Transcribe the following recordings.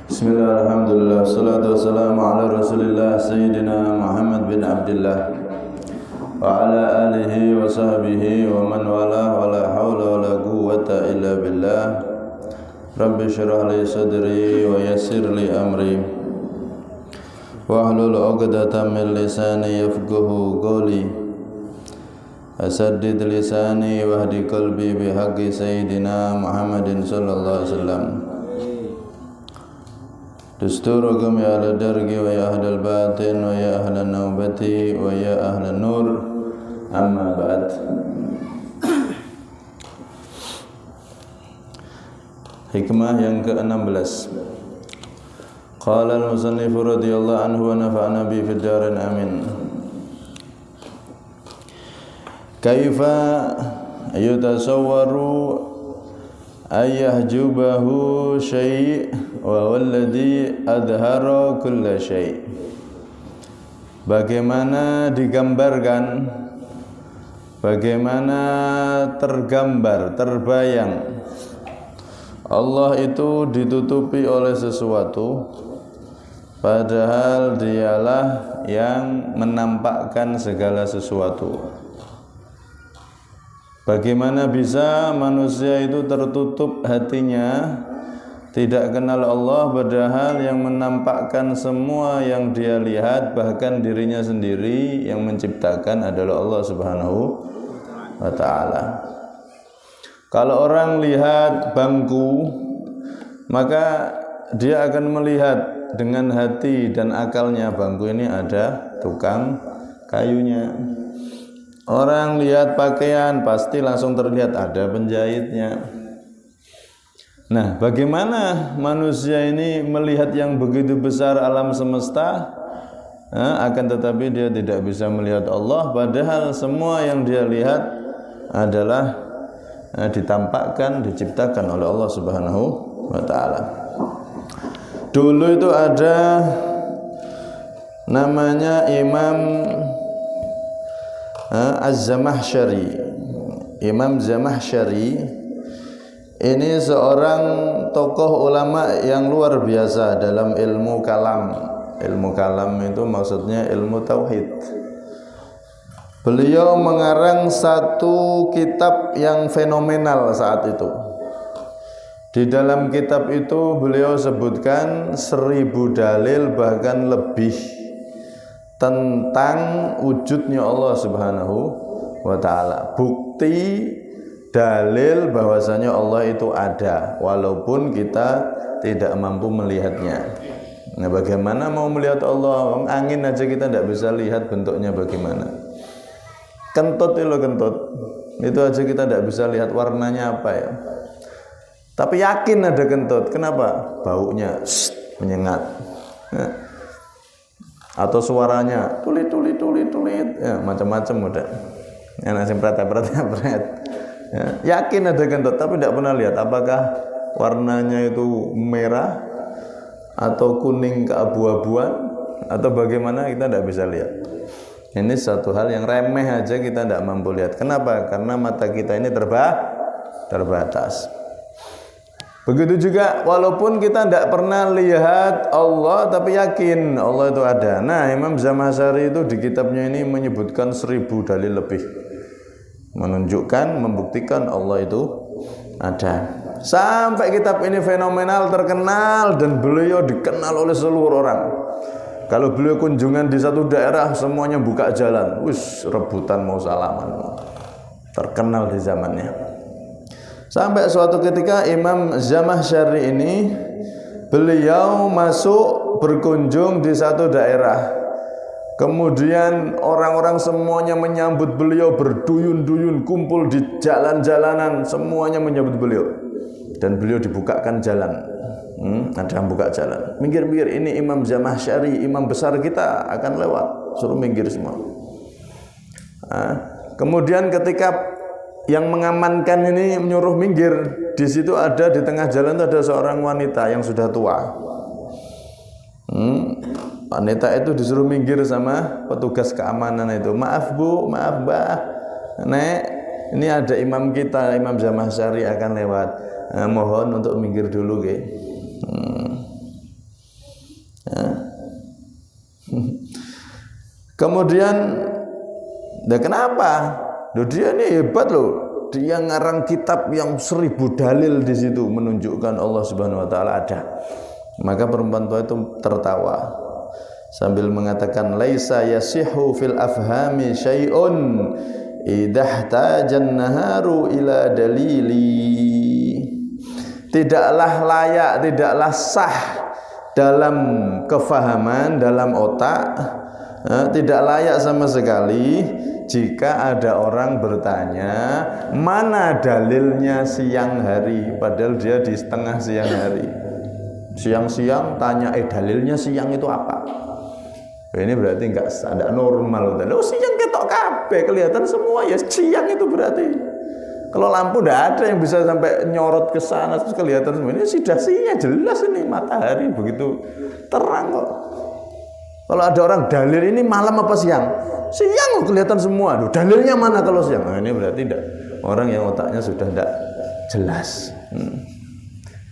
Bismillah, alhamdulillah, salatu wassalamu ala rasulillah Sayyidina Muhammad bin Abdullah wa ala alihi wa sahbihi wa man wala wa la hawla wa la quwwata illa billah. Rabbi syrah li sadri wa yassir li amri wahlul 'uqdatam min lisani yafqahu qawli. Asaddid lisani wahdi qalbi bihaqqi Sayyidina Muhammadin sallallahu alaihi wasallam. Dusturakum ya ahla dargi wa ya ahlal batin wa ya ahlan naubati wa ya ahlan nur. Amma ba'd. Hikmah yang ke-16. Qala al-musannif radhiyallahu anhu wa nafa'ana bi fid darin amin. Kaifa yutasawwaru ayyahjubahu syai' wa walladhi adhara kulla syai'. Bagaimana digambarkan, bagaimana tergambar, terbayang Allah itu ditutupi oleh sesuatu, padahal dialah yang menampakkan segala sesuatu. Bagaimana bisa manusia itu tertutup hatinya, tidak kenal Allah, padahal yang menampakkan semua yang dia lihat, bahkan dirinya sendiri yang menciptakan adalah Allah Subhanahu wa ta'ala. Kalau orang lihat bangku, maka dia akan melihat dengan hati dan akalnya bangku ini ada tukang kayunya. Orang lihat pakaian pasti langsung terlihat ada penjahitnya. Nah, bagaimana manusia ini melihat yang begitu besar alam semesta, akan tetapi dia tidak bisa melihat Allah, padahal semua yang dia lihat adalah ditampakkan, diciptakan oleh Allah Subhanahu wa ta'ala. Dulu itu ada namanya Imam Az-Zamakhsyari. Imam Zamakhsyari ini seorang tokoh ulama yang luar biasa dalam ilmu kalam. Ilmu kalam itu maksudnya ilmu tauhid. Beliau mengarang satu kitab yang fenomenal saat itu. Di dalam kitab itu beliau sebutkan 1000 dalil bahkan lebih tentang wujudnya Allah Subhanahu wa ta'ala. Bukti dalil bahwasanya Allah itu ada walaupun kita tidak mampu melihatnya. Nah, bagaimana mau melihat Allah? Angin aja kita tidak bisa lihat bentuknya bagaimana. Kentut itu kentut, itu aja kita tidak bisa lihat warnanya apa ya. Tapi yakin ada kentut. Kenapa? Baunya menyengat. Atau suaranya tulit ya, macam-macam udah. Ya, nasi pret. Ya, yakin ada kentut tapi tidak pernah lihat apakah warnanya itu merah atau kuning keabu-abuan atau bagaimana, kita tidak bisa lihat. Ini satu hal yang remeh aja kita tidak mampu lihat. Kenapa? Karena mata kita ini terbatas. Begitu juga walaupun kita tidak pernah lihat Allah tapi yakin Allah itu ada. Nah, Imam Zamakhsyari itu di kitabnya ini menyebutkan 1000 dalil lebih menunjukkan, membuktikan Allah itu ada. Sampai kitab ini fenomenal, terkenal, dan beliau dikenal oleh seluruh orang. Kalau beliau kunjungan di satu daerah semuanya buka jalan, rebutan mau salaman. Terkenal di zamannya. Sampai suatu ketika Imam Zamakhsyari ini beliau masuk berkunjung di satu daerah. Kemudian orang-orang semuanya menyambut beliau, berduyun-duyun kumpul di jalan-jalanan, semuanya menyambut beliau. Dan beliau dibukakan jalan. Ada yang buka jalan. Minggir-minggir, ini Imam Zamakhsyari, imam besar kita akan lewat. Suruh minggir semua. Kemudian ketika yang mengamankan ini menyuruh minggir, di situ ada di tengah jalan itu ada seorang wanita yang sudah tua. Wanita itu disuruh minggir sama petugas keamanan itu. Maaf Bu, maaf Mbah, Nek, ini ada imam kita, Imam Zamakhsyari akan lewat. Mohon untuk minggir dulu, Ya. Kemudian, nah kenapa? Loh, dia ini hebat loh. Dia ngarang kitab yang 1000 dalil di situ menunjukkan Allah Subhanahu Wa Taala ada. Maka perempuan tua itu tertawa sambil mengatakan, laisa yasihu fil afhami syai'un idahtajan naharu ila dalili. Tidaklah layak, tidaklah sah dalam kefahaman, dalam otak, tidak layak sama sekali jika ada orang bertanya mana dalilnya siang hari, padahal dia di setengah siang hari. Siang-siang tanya dalilnya siang itu apa? Ini berarti enggak normal. Loh, siang ketok kabeh kelihatan semua, ya siang itu berarti. Kalau lampu enggak ada yang bisa sampai nyorot ke sana terus kelihatan semua. Ini sudah siang, jelas ini matahari begitu terang kok. Kalau ada orang dalil ini malam apa siang? Siang kok kelihatan semua. Duh, dalilnya mana kalau siang? Nah, ini berarti enggak, orang yang otaknya sudah enggak jelas.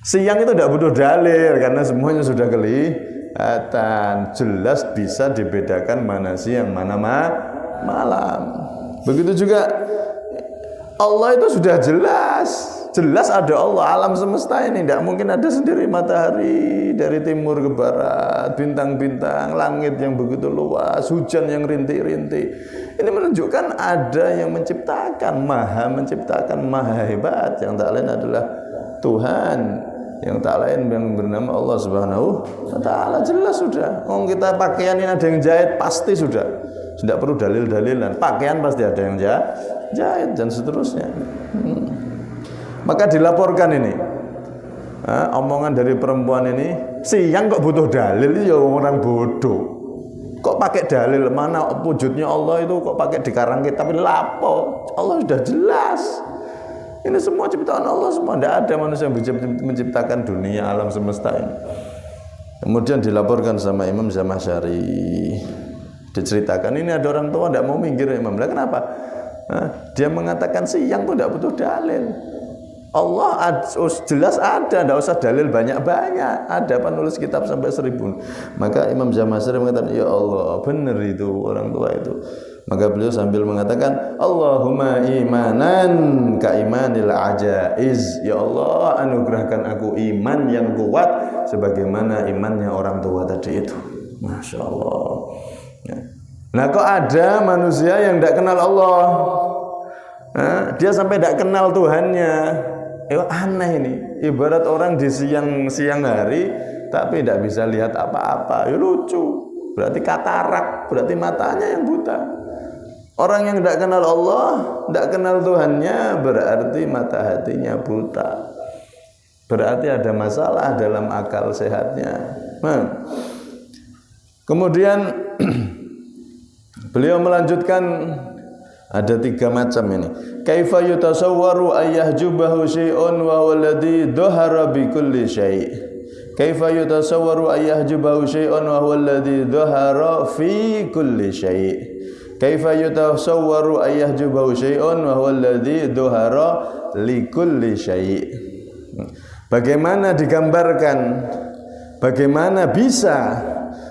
Siang itu enggak butuh dalil karena semuanya sudah kelihatan, jelas bisa dibedakan mana siang, mana malam. Begitu juga Allah itu sudah jelas ada Allah, alam semesta ini tidak mungkin ada sendiri matahari dari timur ke barat, bintang-bintang, langit yang begitu luas, hujan yang rintik-rintik. Ini menunjukkan ada yang menciptakan, maha hebat, yang tak lain adalah Tuhan, yang tak lain yang bernama Allah Subhanahu Wa Taala. Jelas sudah. Kita pakaian ini ada yang jahit pasti sudah. Tidak perlu dalil-dalilan. Pakaian pasti ada yang jahit dan seterusnya. Maka dilaporkan ini. Omongan dari perempuan ini, siang kok butuh dalil, ya orang bodoh. Kok pakai dalil? Mana wujudnya Allah itu kok pakai dikarang kitab? Lapo? Allah sudah jelas. Ini semua ciptaan Allah semua. Tidak ada manusia yang menciptakan dunia alam semesta ini. Kemudian dilaporkan sama Imam Zamakhsyari. Diceritakan ini ada orang tua tidak mau minggir Imam. Kenapa? Dia mengatakan siang itu tidak butuh dalil. Allah jelas ada, tidak usah dalil banyak-banyak. Ada penulis kitab sampai 1000. Maka Imam Zamakhsyari mengatakan, ya Allah, benar itu orang tua itu. Maka beliau sambil mengatakan, Allahumma imanan ka imanil ajaiz. Ya Allah, anugerahkan aku iman yang kuat sebagaimana imannya orang tua tadi itu. Masya Allah. Nah, kok ada manusia yang tidak kenal Allah? Dia sampai tidak kenal Tuhannya. Aneh ini. Ibarat orang di siang hari tapi tidak bisa lihat apa-apa. Lucu. Berarti katarak, berarti matanya yang buta. Orang yang tidak kenal Allah, tidak kenal Tuhannya, berarti mata hatinya buta. Berarti ada masalah dalam akal sehatnya. Kemudian beliau melanjutkan, ada 3 macam ini. Kaifa yutasawwaru ayyahjubahu syai'un wa huwallazi dhahara bi kulli syai'. Kaifa yutasawwaru ayyahjubahu syai'un wa huwallazi dhahara fi kulli syai'. Kaifa yutasawwaru ayyahjubahu syai'un wa huwallazi dhahara li kulli syai'. Bagaimana digambarkan, bagaimana bisa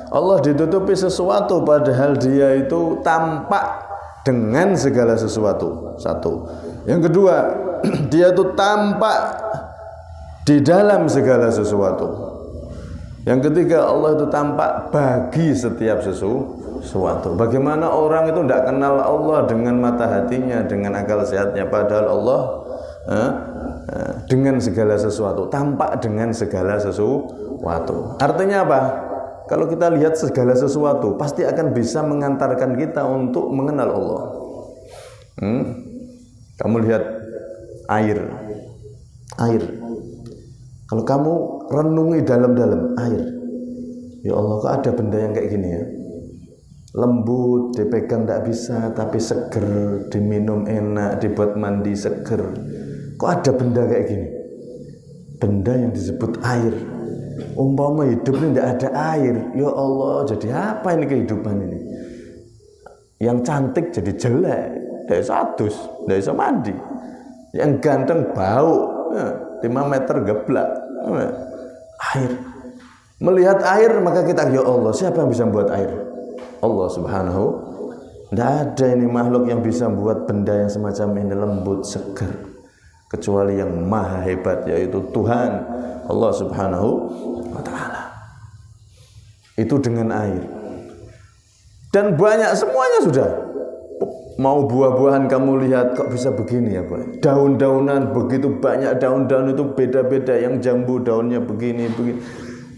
Allah ditutupi sesuatu padahal dia itu tampak dengan segala sesuatu. Satu. Yang kedua, dia itu tampak di dalam segala sesuatu. Yang ketiga, Allah itu tampak bagi setiap sesuatu. Bagaimana orang itu tidak kenal Allah dengan mata hatinya, dengan akal sehatnya, padahal Allah dengan segala sesuatu, tampak dengan segala sesuatu. Artinya apa? Kalau kita lihat segala sesuatu, pasti akan bisa mengantarkan kita untuk mengenal Allah. Kamu lihat air. Kalau kamu renungi dalam-dalam air, ya Allah, kok ada benda yang kayak gini ya? Lembut, dipegang tidak bisa, tapi seger, diminum enak, dibuat mandi seger. Kok ada benda kayak gini? Benda yang disebut air. Umpama hidup ini tidak ada air, ya Allah, jadi apa ini kehidupan ini? Yang cantik jadi jelek, tidak bisa adus, tidak bisa mandi. Yang ganteng bau, 5 meter geblak. Air. Melihat air maka kita, ya Allah, siapa yang bisa membuat air? Allah Subhanahu. Tidak ada ini makhluk yang bisa membuat benda yang semacam ini lembut, segar, kecuali yang maha hebat, yaitu Tuhan Allah Subhanahu wa ta'ala. Itu dengan air. Dan banyak, semuanya sudah. Mau buah-buahan kamu lihat, kok bisa begini ya Pak? Daun-daunan begitu banyak, daun-daun itu beda-beda, yang jambu daunnya begini.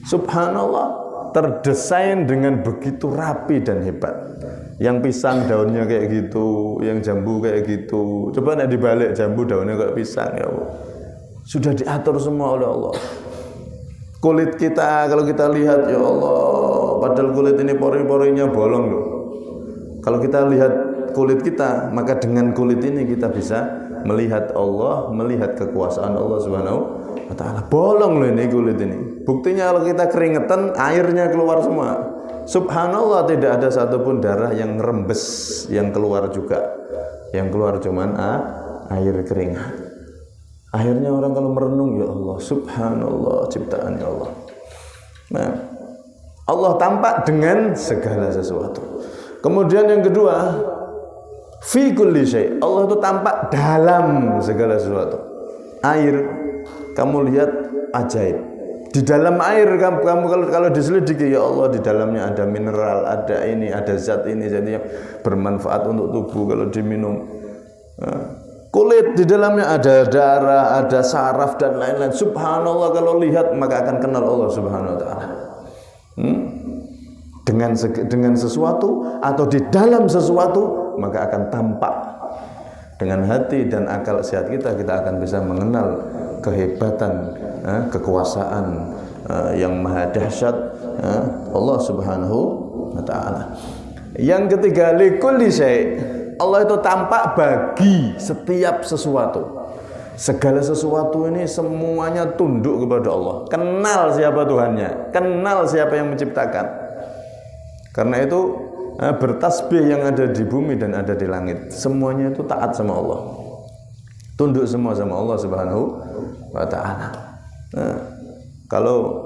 Subhanallah, terdesain dengan begitu rapi dan hebat. Yang pisang daunnya kayak gitu, yang jambu kayak gitu. Coba nek dibalik, jambu daunnya kayak pisang, ya Allah. Sudah diatur semua oleh Allah. Kulit kita, kalau kita lihat, ya Allah, padahal kulit ini pori-porinya bolong loh. Kalau kita lihat kulit kita, maka dengan kulit ini kita bisa melihat Allah, melihat kekuasaan Allah Subhanahu wa ta'ala. Bolong loh ini kulit ini. Buktinya kalau kita keringetan, airnya keluar semua. Subhanallah, tidak ada satupun darah yang rembes yang keluar juga. Yang keluar cuman air keringat. Akhirnya orang kalau merenung, ya Allah, subhanallah, ciptaan ya Allah. Nah, Allah tampak dengan segala sesuatu. Kemudian yang kedua, fi kulli syai', Allah itu tampak dalam segala sesuatu. Air, kamu lihat ajaib. Di dalam air kamu kalau diselidiki, ya Allah, di dalamnya ada mineral, ada ini, ada zat ini, jadi yang bermanfaat untuk tubuh kalau diminum. Nah, kulit di dalamnya ada darah, ada saraf dan lain-lain. Subhanallah, kalau lihat maka akan kenal Allah Subhanahu wa ta'ala. Dengan sesuatu atau di dalam sesuatu maka akan tampak. Dengan hati dan akal sehat kita akan bisa mengenal kehebatan, kekuasaan yang maha dahsyat Allah Subhanahu wa ta'ala. Yang ketiga, likulli syai', Allah itu tampak bagi setiap sesuatu. Segala sesuatu ini semuanya tunduk kepada Allah. Kenal siapa Tuhannya, kenal siapa yang menciptakan. Karena itu bertasbih yang ada di bumi dan ada di langit, semuanya itu taat sama Allah, tunduk semua sama Allah Subhanahu wa ta'ala. Nah, kalau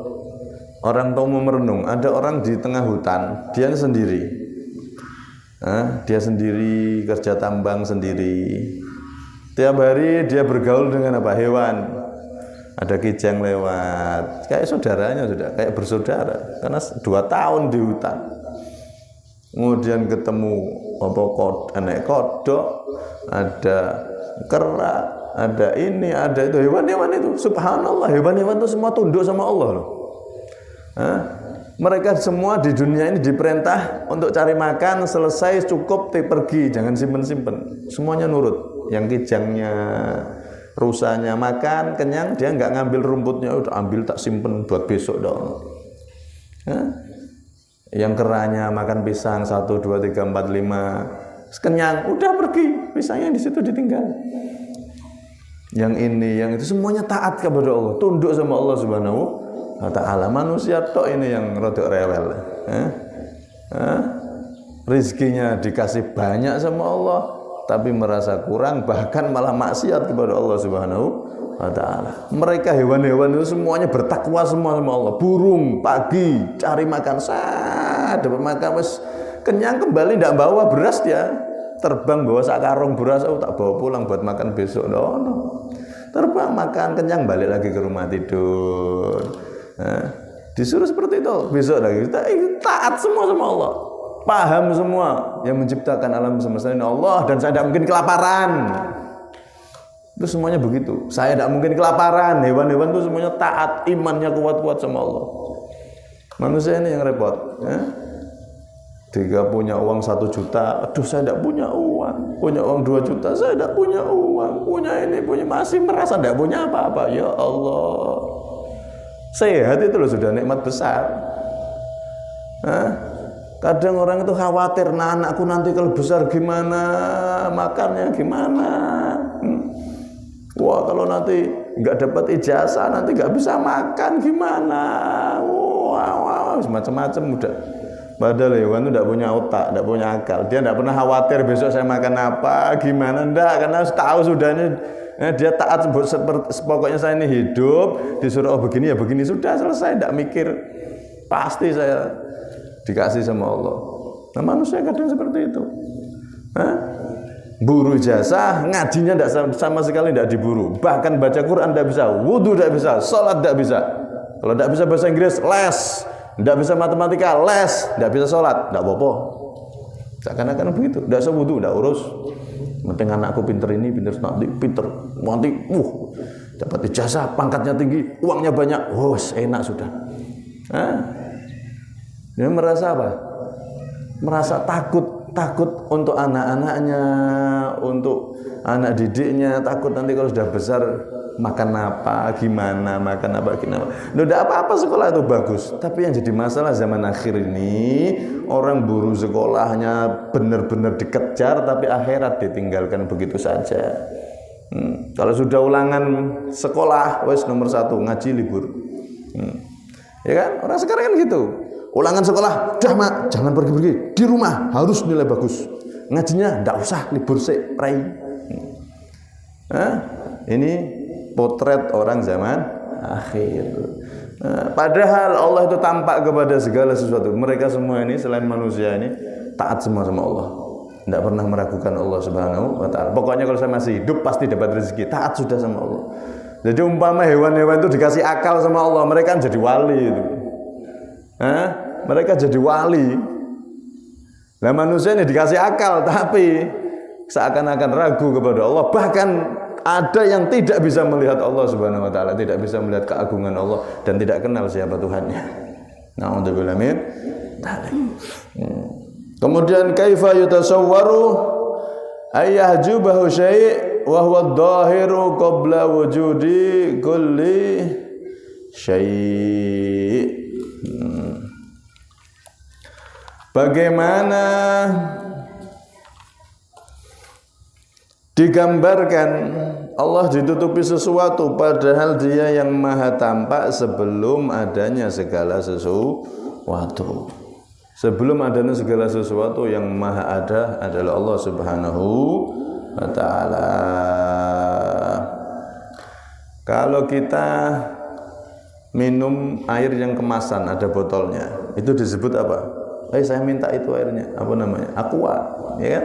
orang tahu merenung, ada orang di tengah hutan, dia sendiri, dia sendiri, kerja tambang sendiri, tiap hari dia bergaul dengan apa? Hewan. Ada kijang lewat, kayak saudaranya, sudah kayak bersaudara, karena 2 tahun di hutan. Kemudian ketemu anak kodok, ada kera, ada ini, ada itu, hewan-hewan itu. Subhanallah, hewan-hewan itu semua tunduk sama Allah loh. Mereka semua di dunia ini diperintah untuk cari makan, selesai cukup pergi, jangan simpen-simpen. Semuanya nurut. Yang kijangnya, rusanya makan kenyang, dia nggak ngambil rumputnya, udah ambil tak simpen buat besok dong. Yang keranya makan pisang 1, 2, 3, 4, 5 kenyang, udah pergi, pisangnya di situ ditinggal. Yang ini, yang itu, semuanya taat kepada Allah, tunduk sama Allah Subhanahu wa ta'ala. Manusia tok ini yang rodok rewel. Rizkinya dikasih banyak sama Allah, tapi merasa kurang, bahkan malah maksiat kepada Allah Subhanahu wa ta'ala. Mereka hewan-hewan itu semuanya bertakwa semua sama Allah. Burung pagi cari makan, dapat makan, wis kenyang kembali, tidak bawa beras, dia terbang bawa sakarung beras, tak bawa pulang buat makan besok. No. Terbang makan kenyang, balik lagi ke rumah tidur. Disuruh seperti itu, besok lagi taat semua sama Allah, paham semua yang menciptakan alam semesta ini Allah, dan saya tidak mungkin kelaparan. Itu semuanya begitu, saya tidak mungkin kelaparan. Hewan-hewan itu semuanya taat, imannya kuat-kuat sama Allah. Manusia ini yang repot. Dia punya uang 1 juta, aduh saya tidak punya uang. Punya uang 2 juta, saya tidak punya uang. Punya ini, punya, masih merasa tidak punya apa-apa. Ya Allah, sehat itu loh sudah nikmat besar. Kadang orang itu khawatir, nah anakku nanti kalau besar gimana, makannya gimana. Wah, kalau nanti nggak dapat ijazah, nanti nggak bisa makan gimana. Wah, macam-macam udah. Padahal hewan itu tidak punya otak, tidak punya akal. Dia tidak pernah khawatir besok saya makan apa, gimana, enggak, karena tahu sudahnya. Dia taat, pokoknya saya ini hidup, disuruh begini ya begini, sudah selesai, tidak mikir. pasti saya dikasih sama Allah. Nah, manusia kadang seperti itu. Hah? Buru ijazah, ngajinya tidak sama sekali tidak diburu. Bahkan baca Quran tidak bisa, wudhu tidak bisa, sholat tidak bisa. Kalau tidak bisa bahasa Inggris, les. Tidak bisa matematika, les. Tidak bisa sholat, tidak apa-apa. Seakan-akan begitu. Tidak usah wudhu, tidak urus. Penting anakku pinter ini, pinter. Nanti, dapat ijazah, pangkatnya tinggi, uangnya banyak. Enak sudah. Hah? Dia merasa apa? Merasa takut untuk anak-anaknya, untuk anak didiknya, takut nanti kalau sudah besar makan apa, gimana, makan apa, gimana. Tidak apa-apa sekolah itu bagus, tapi yang jadi masalah zaman akhir ini orang buru sekolahnya benar-benar dikejar, tapi akhirat ditinggalkan begitu saja. Kalau sudah ulangan sekolah, wes nomor 1 ngaji libur. Ya kan? Orang sekarang kan gitu. Ulangan sekolah, dah mak, jangan pergi-pergi, di rumah harus nilai bagus. Ngajinya ndak usah, libur sih, pray. Ini potret orang zaman akhir. Padahal Allah itu tampak kepada segala sesuatu. Mereka semua ini selain manusia ini taat semua sama Allah. Tidak pernah meragukan Allah Subhanahu wa ta'ala. Pokoknya kalau saya masih hidup pasti dapat rezeki. Taat sudah sama Allah. Jadi umpama hewan-hewan itu dikasih akal sama Allah, mereka kan jadi wali itu. Mereka jadi wali. Nah, manusia ini dikasih akal tapi seakan-akan ragu kepada Allah. Bahkan ada yang tidak bisa melihat Allah Subhanahu wa ta'ala, tidak bisa melihat keagungan Allah dan tidak kenal siapa Tuhannya. Na'udzubillah min dzalik. Kemudian kaifa yutasawwaru ayyahjubahu syai' wa huwa adh-dhahiru qabla wujudi kulli syai'. Bagaimana digambarkan Allah ditutupi sesuatu padahal Dia yang maha tampak sebelum adanya segala sesuatu. Sebelum adanya segala sesuatu yang maha ada adalah Allah Subhanahu wa ta'ala. Kalau kita minum air yang kemasan ada botolnya, itu disebut apa? Saya minta itu airnya, apa namanya? Aqua, ya kan?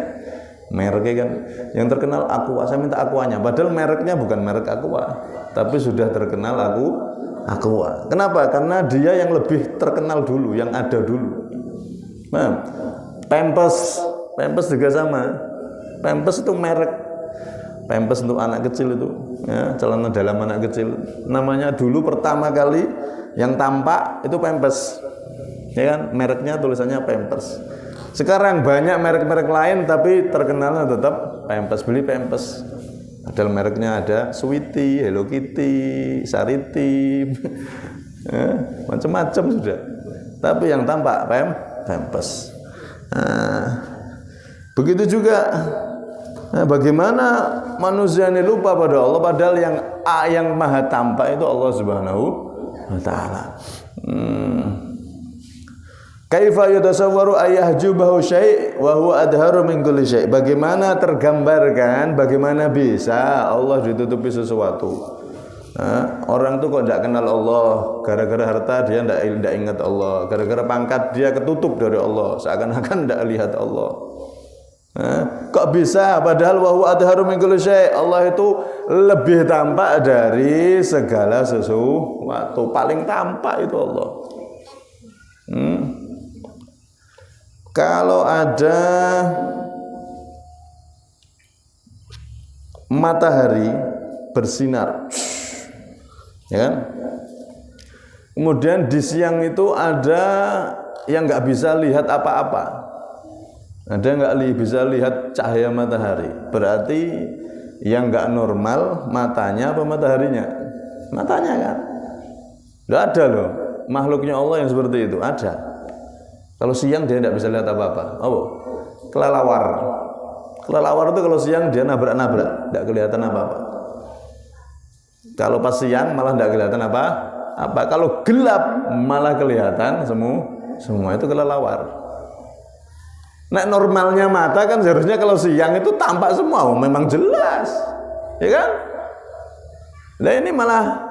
Mereknya kan yang terkenal Aqua, saya minta Aquanya. Padahal mereknya bukan merek Aqua, tapi sudah terkenal Aqua. Kenapa? Karena dia yang lebih terkenal dulu, yang ada dulu. Nah, Pampers juga sama. Pampers itu merek. Pampers untuk anak kecil itu, ya, celana dalam anak kecil. Namanya dulu pertama kali yang tampak itu Pampers. Ya kan, mereknya tulisannya Pampers. Sekarang banyak merek-merek lain tapi terkenalnya tetap Pampers. Beli Pampers. Padahal mereknya ada Sweety, Hello Kitty, Sariti, macam-macam sudah. Tapi yang tampak Pampers. Begitu juga bagaimana manusia ini lupa pada Allah padahal yang maha tampak itu Allah Subhanahu wa ta'ala. Kaifa yutasawwaru ayyahjubahu syai' wa huwa adharu min kulli syai'. Bagaimana tergambarkan, bagaimana bisa Allah ditutupi sesuatu. Orang tuh kok tidak kenal Allah, gara-gara harta dia tidak ingat Allah, gara-gara pangkat dia ketutup dari Allah, seakan-akan tidak lihat Allah. Kok bisa padahal wa huwa adharu min kulli syai'. Allah itu lebih tampak dari segala sesuatu, paling tampak itu Allah. Kalau ada matahari bersinar, ya kan? Kemudian di siang itu ada yang nggak bisa lihat apa-apa, ada nggak bisa lihat cahaya matahari. Berarti yang nggak normal matanya apa mataharinya? Matanya kan? Nggak ada loh makhluknya Allah yang seperti itu, ada. Kalau siang dia tidak bisa lihat apa-apa. Kelelawar. Kelelawar itu kalau siang dia nabrak-nabrak, tidak kelihatan apa-apa. Kalau pas siang malah tidak kelihatan apa-apa. Kalau gelap malah kelihatan semua itu kelelawar. Nah, normalnya mata kan seharusnya kalau siang itu tampak semua, memang jelas, ya kan? Nah ini malah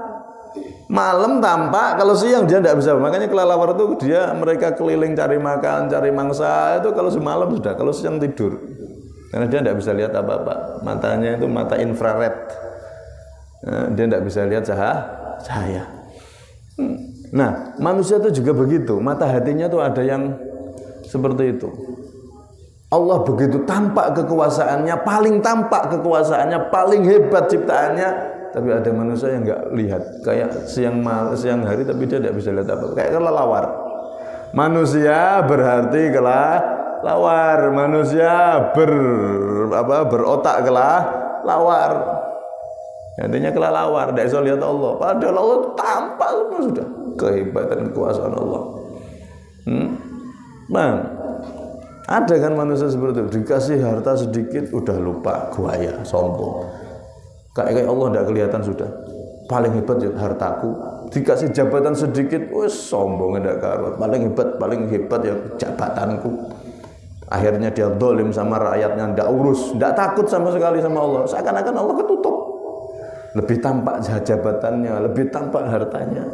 Malam tampak, kalau siang dia tidak bisa. Makanya kelelawar itu mereka keliling cari makan, cari mangsa itu kalau semalam sudah, kalau siang tidur. Karena dia tidak bisa lihat apa-apa. Matanya itu mata infrared. Dia tidak bisa lihat cahaya. Nah, manusia itu juga begitu. Mata hatinya itu ada yang seperti itu. Allah begitu tampak kekuasaannya, paling tampak kekuasaannya, paling hebat ciptaannya. Tapi ada manusia yang nggak lihat, kayak siang hari tapi dia tidak bisa lihat apa, kayak kelelawar. Manusia berarti kelelawar, manusia berotak kelelawar. Intinya kelelawar, tidak bisa lihat Allah. Padahal Allah tampak semua sudah kehebatan kekuasaan Allah. Bang, ada kan manusia seperti itu, dikasih harta sedikit udah lupa, buaya, sombong. Kayak Allah tidak kelihatan sudah. Paling hebat ya hartaku. Dikasih jabatan sedikit, wes sombong tidak karuan. Paling hebat ya jabatanku. Akhirnya dia zalim sama rakyatnya, tidak urus, tidak takut sama sekali sama Allah. Seakan-akan Allah ketutup. Lebih tampak jabatannya, lebih tampak hartanya.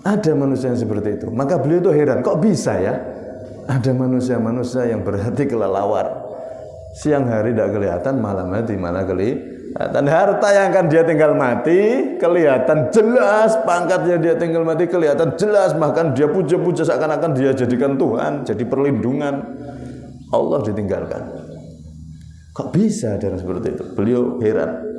Ada manusia yang seperti itu. Maka beliau itu heran, kok bisa ya? Ada manusia-manusia yang berhati kelelawar. Siang hari tidak kelihatan, malam hari mana kelihatan. Harta yang akan dia tinggal mati kelihatan jelas, pangkatnya dia tinggal mati kelihatan jelas, bahkan dia puja-puja seakan-akan dia jadikan Tuhan, jadi perlindungan. Allah ditinggalkan. Kok bisa ada seperti itu? Beliau heran.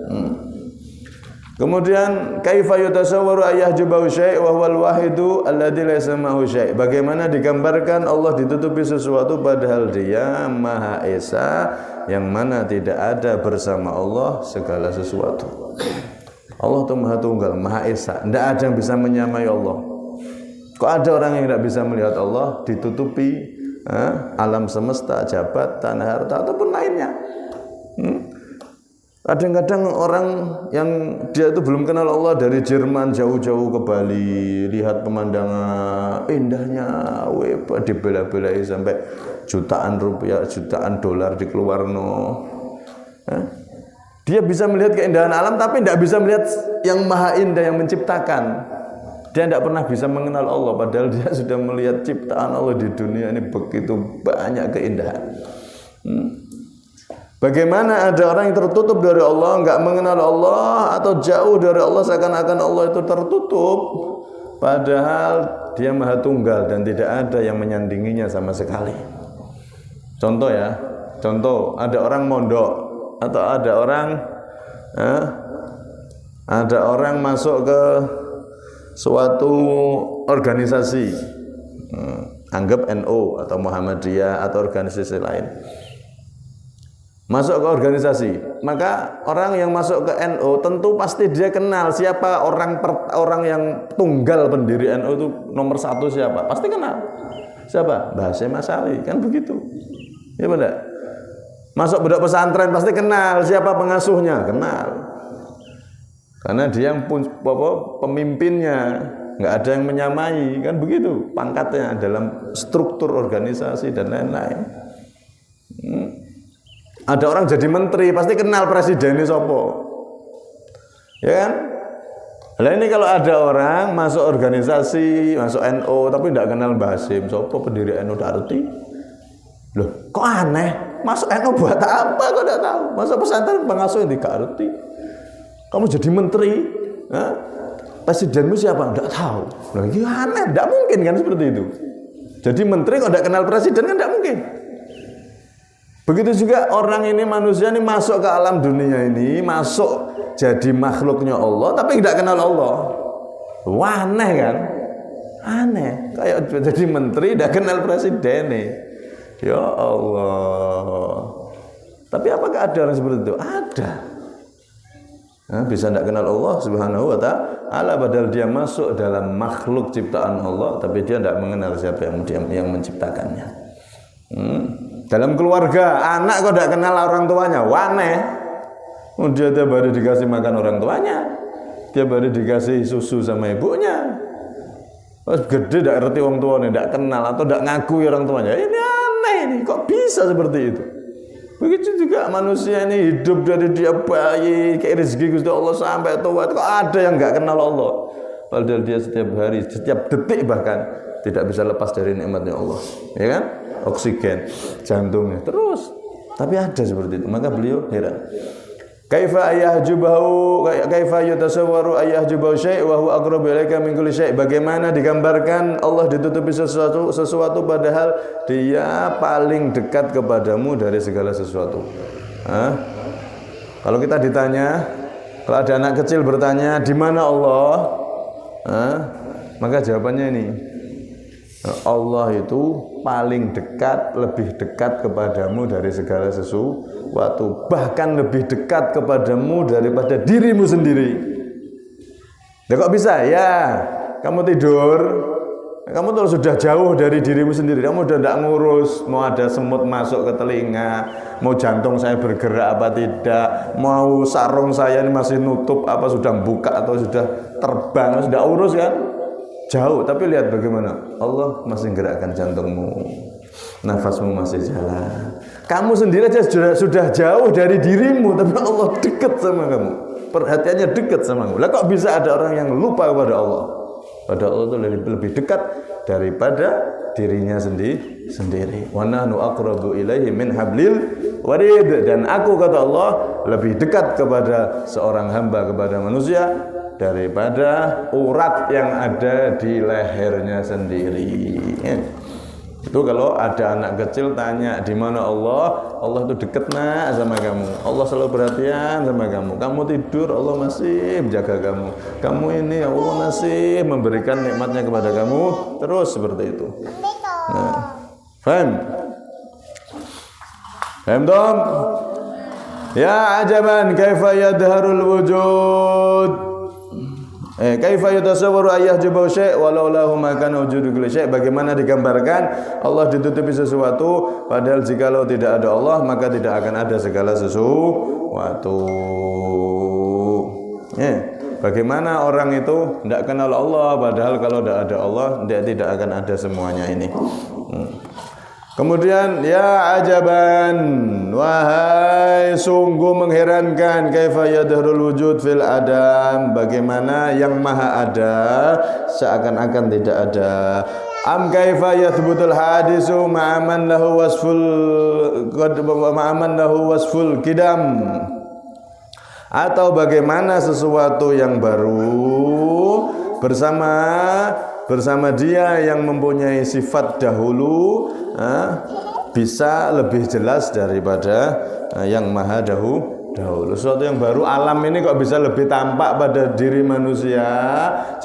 Kemudian kaifa yutasawwaru ayyahjubahu syai' wa huwal wahidu alladzi laysa ma'ahu syai'. Bagaimana digambarkan Allah ditutupi sesuatu padahal Dia Maha Esa yang mana tidak ada bersama Allah segala sesuatu. Allah itu Maha Tunggal, Maha Esa. Tidak ada yang bisa menyamai Allah. Kok ada orang yang tidak bisa melihat Allah ditutupi alam semesta, jabatan, harta ataupun lainnya. Kadang-kadang orang yang dia itu belum kenal Allah dari Jerman jauh-jauh ke Bali, lihat pemandangan indahnya, dibela-belai sampai jutaan rupiah, jutaan dolar dikeluarno. Dia bisa melihat keindahan alam tapi tidak bisa melihat yang maha indah yang menciptakan. Dia tidak pernah bisa mengenal Allah padahal dia sudah melihat ciptaan Allah di dunia ini begitu banyak keindahan. Bagaimana ada orang yang tertutup dari Allah, enggak mengenal Allah atau jauh dari Allah seakan-akan Allah itu tertutup, padahal Dia Maha Tunggal dan tidak ada yang menyandinginya sama sekali. Contoh ya, ada orang mondok atau ada orang masuk ke suatu organisasi, anggap NU atau Muhammadiyah atau organisasi lain. Masuk ke organisasi, maka orang yang masuk ke NU tentu pasti dia kenal siapa orang yang tunggal pendiri NU itu nomor 1 siapa, pasti kenal. Siapa? Mbah Hasyim Asy'ari, kan begitu. Ya benar. Masuk pondok pesantren pasti kenal siapa pengasuhnya, kenal. Karena dia yang pemimpinnya, nggak ada yang menyamai, kan begitu pangkatnya dalam struktur organisasi dan lain-lain. Ada orang jadi menteri, pasti kenal presidennya sopo. Ya kan? Nah ini kalau ada orang masuk organisasi, masuk NU, tapi tidak kenal Mbah Hasyim, sopo pendiri NU tidak arti. Loh, kok aneh? Masuk NU buat apa? Kok tidak tahu? Masuk pesantren pengasuh yang tidak arti. Kamu jadi menteri, presidenmu siapa? Tidak tahu. Loh, ini aneh, tidak mungkin kan seperti itu. Jadi menteri kok tidak kenal presiden kan tidak mungkin. Begitu juga orang ini, manusia ini masuk ke alam dunia ini, masuk jadi makhluknya Allah tapi tidak kenal Allah. Wah, aneh kan? Aneh, kayak jadi menteri tidak kenal presiden nih. Ya Allah. Tapi apakah ada orang seperti itu? Ada. Bisa tidak kenal Allah Subhanahu wa ta'ala padahal dia masuk dalam makhluk ciptaan Allah tapi dia tidak mengenal siapa yang menciptakannya. Dalam keluarga, anak kok tidak kenal orang tuanya, waneh. Dia tiap hari dikasih makan orang tuanya, tiap hari dikasih susu sama ibunya. Pas gede tidak ngerti orang tuanya, tidak kenal atau tidak ngakui orang tuanya. Ini aneh ini, kok bisa seperti itu? Begitu juga manusia ini hidup dari dia bayi, kayak rezeki Gusti Allah sampai tua. Kok ada yang nggak kenal Allah? Padahal dia setiap hari, setiap detik bahkan tidak bisa lepas dari nikmatnya Allah. Ya kan? Oksigen, jantungnya terus. Tapi ada seperti itu. Maka beliau heran. Kaifa yutasawwaru ayyahjubahu syai' wa huwa aqrabu ilaika min kulli syai'. Bagaimana digambarkan Allah ditutupi sesuatu padahal dia paling dekat kepadamu dari segala sesuatu. Kalau kita ditanya, kalau ada anak kecil bertanya, di mana Allah? Maka jawabannya ini. Allah itu paling dekat, lebih dekat kepadamu dari segala sesuatu, bahkan lebih dekat kepadamu daripada dirimu sendiri. Ya kok bisa? Ya, kamu tidur, kamu tuh sudah jauh dari dirimu sendiri. Kamu udah tidak ngurus, mau ada semut masuk ke telinga, mau jantung saya bergerak apa tidak, mau sarung saya ini masih nutup apa sudah buka atau sudah terbang, sudah urus kan? Jauh, tapi lihat bagaimana Allah masih gerakkan jantungmu, nafasmu masih jalan. Kamu sendiri aja sudah jauh dari dirimu, tapi Allah dekat sama kamu, perhatiannya dekat sama kamu. Lah kok bisa ada orang yang lupa kepada Allah? Pada Allah itu lebih dekat daripada dirinya sendiri. Wa nahnu aqrabu ilaihi min hablil warid. Dan aku, kata Allah, lebih dekat kepada seorang hamba, kepada manusia, daripada urat yang ada di lehernya sendiri. Itu kalau ada anak kecil tanya di mana Allah, Allah itu dekat nak sama kamu. Allah selalu perhatian sama kamu. Kamu tidur, Allah masih menjaga kamu. Kamu ini Allah masih memberikan nikmatnya kepada kamu. Terus seperti itu. Nah, paham? Paham dong? Ya ajaban kaifa yadharul wujud. Kaifa yutasawwaru ayyahjubahu syai' walau lahu ma kana wujudu kulli syai'. Bagaimana digambarkan Allah ditutupi sesuatu padahal jikalau tidak ada Allah maka tidak akan ada segala sesuatu. Bagaimana orang itu tidak kenal Allah padahal kalau tidak ada Allah dia tidak akan ada semuanya ini. Kemudian ya ajaban, wahai sungguh mengherankan, kaifa yadharul wujud fil adam, bagaimana yang maha ada seakan-akan tidak ada. Am kaifa yathbutul hadisu ma'aman lahu wasful kidam, atau bagaimana sesuatu yang baru bersama dia yang mempunyai sifat dahulu bisa lebih jelas daripada yang maha dahulu. Sesuatu yang baru, alam ini kok bisa lebih tampak pada diri manusia,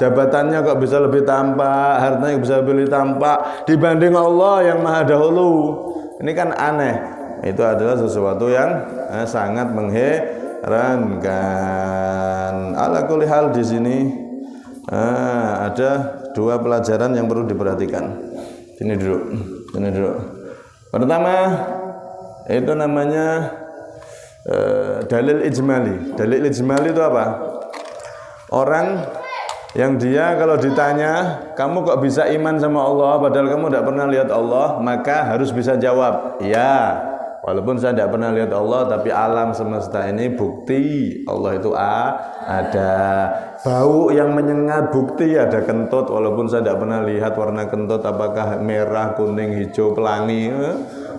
jabatannya kok bisa lebih tampak, hartanya bisa lebih tampak dibanding Allah yang maha dahulu. Ini kan aneh. Itu adalah sesuatu yang sangat mengherankan. Ala kulli hal di sini ada dua pelajaran yang perlu diperhatikan. Sini dulu. Pertama, itu namanya dalil ijmali. Dalil ijmali itu apa? Orang yang dia kalau ditanya, kamu kok bisa iman sama Allah padahal kamu tidak pernah lihat Allah, maka harus bisa jawab, ya. Walaupun saya tidak pernah lihat Allah, tapi alam semesta ini bukti Allah itu ada. Bau yang menyengat bukti ada kentut, walaupun saya tidak pernah lihat warna kentut apakah merah, kuning, hijau, pelangi,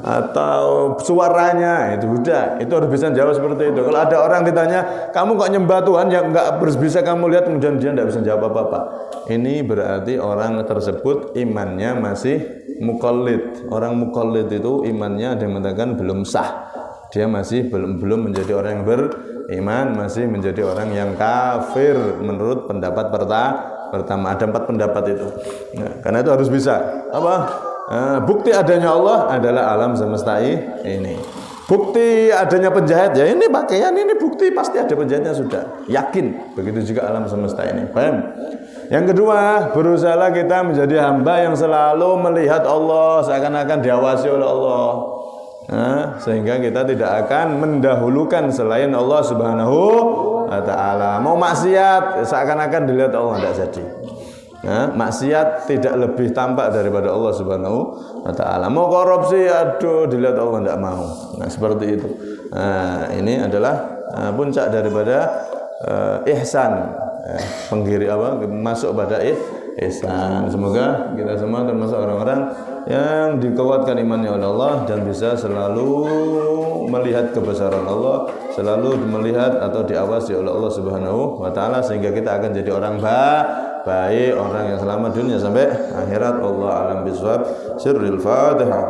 atau suaranya, itu udah, itu harus bisa jawab seperti itu. Kalau ada orang ditanya, kamu kok nyembah Tuhan yang nggak bisa kamu lihat, kemudian dia tidak bisa jawab apa-apa, ini berarti orang tersebut imannya masih muqallid. Orang muqallid itu imannya ada yang mengatakan belum sah, dia masih belum menjadi orang yang beriman, masih menjadi orang yang kafir menurut pendapat pertama. Ada 4 pendapat itu. Nah, karena itu harus bisa apa? Bukti adanya Allah adalah alam semesta ini. Bukti adanya penjahit, ya ini pakaian, ini bukti pasti ada penjahitnya, sudah yakin. Begitu juga alam semesta ini. Paham? Yang kedua, berusaha kita menjadi hamba yang selalu melihat Allah seakan-akan diawasi oleh Allah. Sehingga kita tidak akan mendahulukan selain Allah Subhanahu wa ta'ala. Mau maksiat seakan-akan dilihat Allah, tidak jadi. maksiat tidak lebih tampak daripada Allah Subhanahu wa taala. Mau korupsi, aduh dilihat Allah tidak mau. Nah, seperti itu. Nah, ini adalah puncak daripada ihsan. Masuk pada ihsan. Semoga kita semua termasuk orang-orang yang dikuatkan imannya oleh Allah dan bisa selalu melihat kebesaran Allah, selalu melihat atau diawasi oleh Allah Subhanahu wa taala sehingga kita akan jadi orang baik, orang yang selamat dunia sampai akhirat. Allah alam bisawab. Sirril Fatihah.